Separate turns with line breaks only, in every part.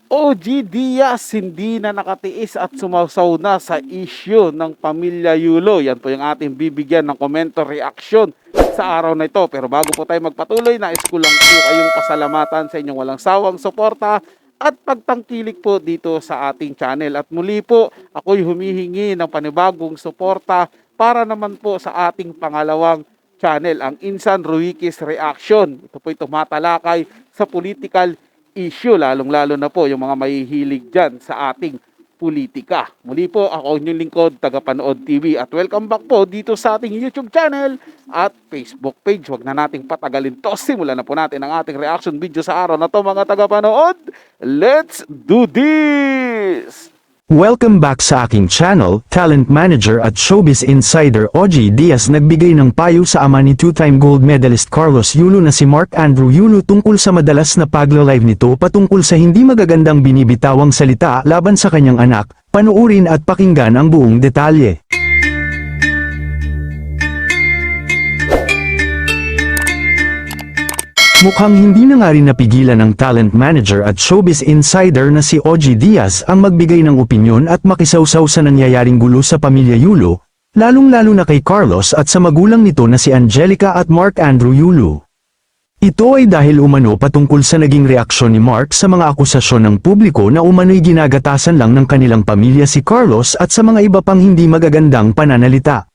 OG Diaz hindi na nakatiis at sumausaw na sa issue ng Pamilya Yulo. Yan po yung ating bibigyan ng komento, reaksyon sa araw na ito. Pero bago po tayo magpatuloy, nais ko lang po kayong pasalamatan sa inyong walang sawang suporta at pagtangkilik po dito sa ating channel. At muli po, ako'y humihingi ng panibagong suporta para naman po sa ating pangalawang channel, ang Insan Ruikis Reaction. Ito po'y tumatalakay sa political issue, lalong-lalo na po yung mga mahihilig dyan sa ating politika. Muli po, ako inyong lingkod, Tagapanood TV, at welcome back po dito sa ating YouTube channel at Facebook page. Huwag na nating patagalin to. Simulan na po natin ang ating reaction video sa araw na to, mga tagapanood. Let's do this!
Welcome back sa aking channel. Talent manager at showbiz insider OG Diaz nagbigay ng payo sa ama ni two-time gold medalist Carlos Yulo na si Mark Andrew Yulo tungkol sa madalas na pagla-live nito patungkol sa hindi magagandang binibitawang salita laban sa kanyang anak. Panuurin at pakinggan ang buong detalye. Mukhang hindi na nga rin napigilan ng talent manager at showbiz insider na si OG Diaz ang magbigay ng opinyon at makisawsaw sa nangyayaring gulo sa pamilya Yulo, lalong-lalo na kay Carlos at sa magulang nito na si Angelica at Mark Andrew Yulo. Ito ay dahil umano patungkol sa naging reaksyon ni Mark sa mga akusasyon ng publiko na umano'y ginagatasan lang ng kanilang pamilya si Carlos at sa mga iba pang hindi magagandang pananalita.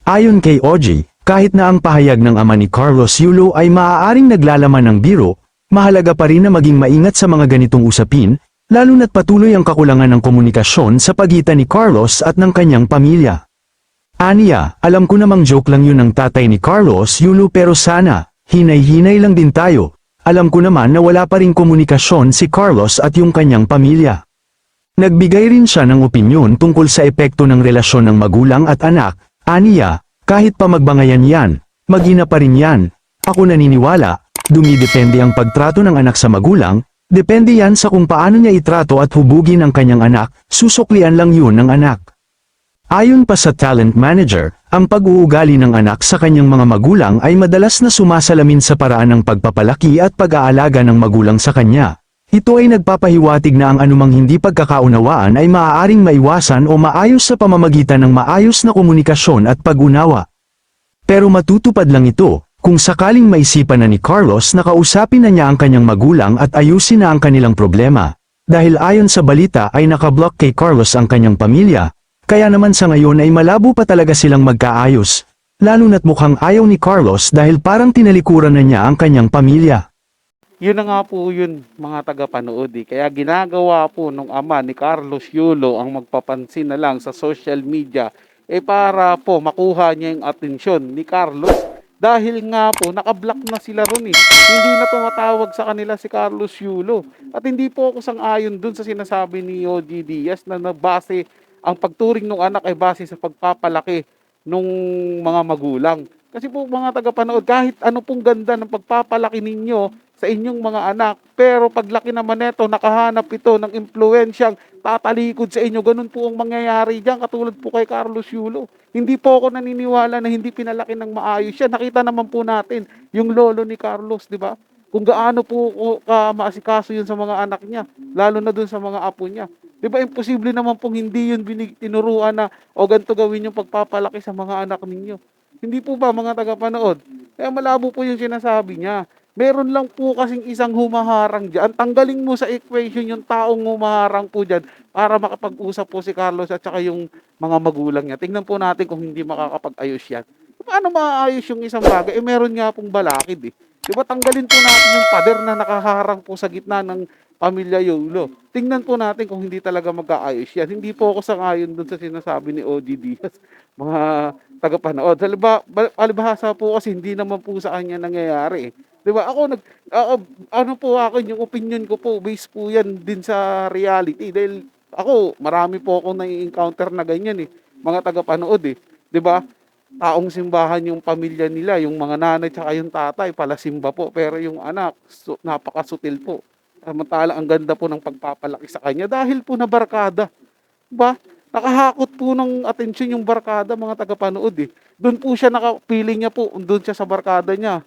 Ayon kay OG, kahit na ang pahayag ng ama ni Carlos Yulo ay maaaring naglalaman ng biro, mahalaga pa rin na maging maingat sa mga ganitong usapin, lalo na't patuloy ang kakulangan ng komunikasyon sa pagitan ni Carlos at ng kanyang pamilya. Aniya, alam ko namang joke lang yun ng tatay ni Carlos Yulo pero sana, hinay-hinay lang din tayo. Alam ko naman na wala pa ring komunikasyon si Carlos at yung kanyang pamilya. Nagbigay rin siya ng opinyon tungkol sa epekto ng relasyon ng magulang at anak. Aniya, kahit pa magbangayan yan, mag-ina pa rin yan. Ako naniniwala, dumidepende ang pagtrato ng anak sa magulang, depende yan sa kung paano niya itrato at hubugin ang kanyang anak, susuklian lang yun ng anak. Ayon pa sa talent manager, ang pag-uugali ng anak sa kanyang mga magulang ay madalas na sumasalamin sa paraan ng pagpapalaki at pag-aalaga ng magulang sa kanya. Ito ay nagpapahiwatig na ang anumang hindi pagkakaunawaan ay maaaring maiwasan o maayos sa pamamagitan ng maayos na komunikasyon at pag-unawa. Pero matutupad lang ito, kung sakaling maisipan na ni Carlos na kausapin na niya ang kanyang magulang at ayusin na ang kanilang problema. Dahil ayon sa balita ay nakablock kay Carlos ang kanyang pamilya, kaya naman sa ngayon ay malabo pa talaga silang magkaayos. Lalo na't mukhang ayaw ni Carlos dahil parang tinalikuran na niya ang kanyang pamilya.
Yun na nga po yun, mga tagapanood. Kaya ginagawa po nung ama ni Carlos Yulo ang magpapansin na lang sa social media para po makuha niya yung atensyon ni Carlos. Dahil nga po, nakablock na sila ron. Hindi na tumatawag sa kanila si Carlos Yulo. At hindi po ako sang-ayon dun sa sinasabi ni OG Diaz na nabase, ang pagturing ng anak ay base sa pagpapalaki ng mga magulang. Kasi po mga tagapanood, kahit ano pong ganda ng pagpapalaki ninyo sa inyong mga anak, pero paglaki naman neto, nakahanap ito ng impluensyang tatalikod sa inyo. Ganun po ang mangyayari dyan, katulad po kay Carlos Yulo. Hindi po ako naniniwala na hindi pinalaki ng maayos siya. Nakita naman po natin yung lolo ni Carlos, di ba? Kung gaano po maasikaso yun sa mga anak niya, lalo na dun sa mga apo niya. Di ba, imposible naman pong hindi yun tinuruan na o ganito gawin yung pagpapalaki sa mga anak ninyo. Hindi po ba mga tagapanood? Kaya malabo po yung sinasabi niya. Meron lang po kasing isang humaharang dyan. Tanggalin mo sa equation yung taong humaharang po dyan para makapag-usap po si Carlos at saka yung mga magulang niya. Tingnan po natin kung hindi makakapag-ayos yan. Paano maaayos yung isang bagay? Meron nga pong balakid. Diba, tanggalin po natin yung pader na nakaharang po sa gitna ng pamilya Yulo. Tingnan po natin kung hindi talaga mag-aayos yan. Hindi po ako sang-ayon dun sa sinasabi ni OG Diaz, mga tagapanood. Palibhasa po kasi hindi naman po sa kanya nangyayari. Diba? Ano po akin, yung opinion ko po, based po yan din sa reality. Dahil ako, marami po akong nai-encounter na ganyan mga tagapanood Diba? Taong simbahan yung pamilya nila, yung mga nanay tsaka yung tatay, palasimba po. Pero yung anak, napakasutil po. Samantalang ang ganda po ng pagpapalaki sa kanya dahil po na barkada. Diba? Nakahakot po ng atensyon yung barkada, mga tagapanood Doon po siya nakapiling niya po, doon siya sa barkada niya.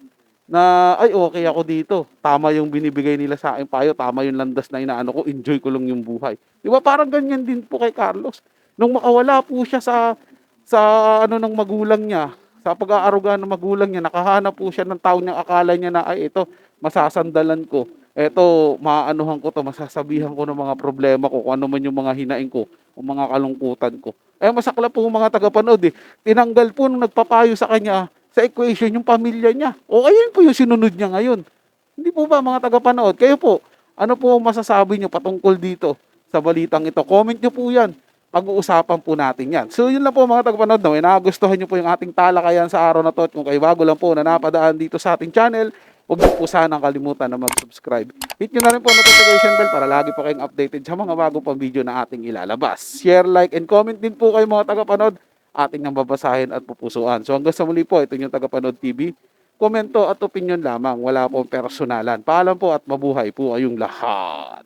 na, ay okay ako dito. Tama yung binibigay nila sa akin payo, tama yung landas na inaano ko, enjoy ko lang yung buhay. 'Di ba parang ganyan din po kay Carlos. Nung makawala po siya sa ano ng magulang niya, sa pag-aaruga ng magulang niya, nakahanap po siya ng tao niyang akala niya na, ay ito, masasandalan ko. Eto, maaanuhan ko 'to, masasabihan ko ng mga problema ko, kung ano man yung mga hinaing ko, o mga kalungkutan ko. Eh, masaklap po mga tagapanood eh. Tinanggal po nung nagpapayo sa kanya sa equation yung pamilya niya. O ayun po yung sinunod niya ngayon. Hindi po ba mga tagapanood? Kayo po, ano po masasabi niyo patungkol dito sa balitang ito? Comment niyo po yan. Pag-uusapan po natin yan. So yun lang po mga tagapanood. No? Nagustuhan niyo po yung ating talakayan sa araw na to. At kung kayo bago lang po na napadaan dito sa ating channel, huwag niyo po sanang kalimutan na mag-subscribe. Hit niyo na rin po ang notification bell para lagi po kayong updated sa mga bago pang video na ating ilalabas. Share, like, and comment din po kayo mga tagapanood. Ating nang babasahin at pupusuan. So hanggang sa muli po, ito yung Tagapanood TV. Komento at opinion lamang, wala pong personalan. Paalam po at mabuhay po kayong lahat.